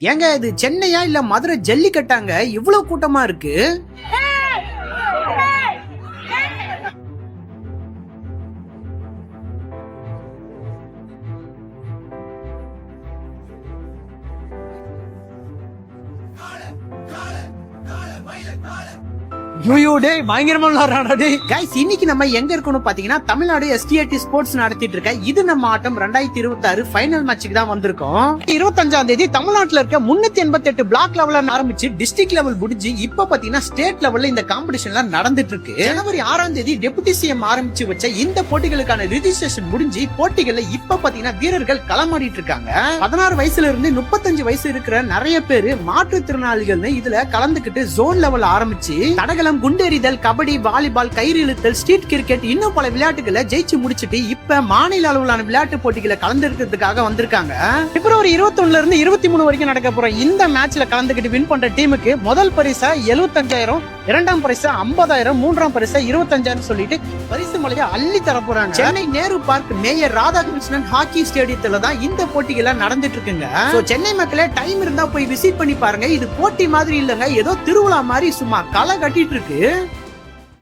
ஏங்க இது சென்னையா இல்ல மதுரை ஜல்லிக்கட்டாங்க இவ்வளவு கூட்டமா இருக்கு? இன்னைக்கு நம்ம எங்க இருக்கணும் பாத்தீங்கன்னா தமிழ்நாடு எஸ்டிஏடி ஸ்போர்ட்ஸ் நடத்திட்டு இருக்க இது நம்ம ஆட்டம் 2026 ஃபைனல் மேட்சுக்கு தான் வந்திருக்கோம். 25ஆம் தேதி தமிழ்நாட்டுல இருக்க 388 பிளாக் லெவல்ல ஆரம்பிச்சு டிஸ்ட்ரிக்ட் லெவல் முடிஞ்சு இப்ப பாத்தீங்கன்னா ஸ்டேட் லெவல்ல இந்த காம்படிஷன்லாம் நடந்துட்டு இருக்கு. ஜனவரி 6ஆம் தேதி டெபுட்டி சிஎம் ஆரம்பிச்சு வச்ச இந்த போட்டிகளுக்கான ரிஜிஸ்ட்ரேஷன் முடிஞ்சு போட்டிகள்ல இப்ப பாத்தீங்கன்னா வீரர்கள் களமாடிட்டு இருக்காங்க. 16 வயசுல இருந்து 35 வயசு இருக்கிற நிறைய பேரு மாற்றுத்திறனாளிகள் இதுல கலந்துகிட்டு ஜோன் லெவல் ஆரம்பிச்சு தடகளம், குண்டெறிதல், கபடி, வாலிபால், கயிறு இழுத்தல், ஸ்ட்ரீட் கிரிக்கெட் இன்னும் பல விளையாட்டுகளை ஜெயிச்சு முடிச்சிட்டு இப்ப மாநில அளவிலான விளையாட்டு போட்டிகளை கலந்துக்கிறதுக்காக வந்திருக்காங்க. பிப்ரவரி 21 இருந்து 23 வரைக்கும் நடக்க போற இந்த மேட்ச்ல கலந்துக்கிட்டு வின் பண்ற டீமுக்கு முதல் பரிசா 75,000, இரண்டாம் பரிசா 50,000, மூன்றாம் பரிசா 25,000 சொல்லிட்டு பரிசு மலையை அள்ளி தர போறாங்க. Chennai Nehru park mayor Radhakrishnan hockey ஸ்டேடியத்துல தான் இந்த போட்டிகளை நடந்துட்டு இருக்குங்க. சென்னை மக்களே டைம் இருந்தா போய் விசிட் பண்ணி பாருங்க. இது போட்டி மாதிரி இல்லங்க, ஏதோ திருவிழா மாதிரி சும்மா களை கட்டிட்டு இருக்கு.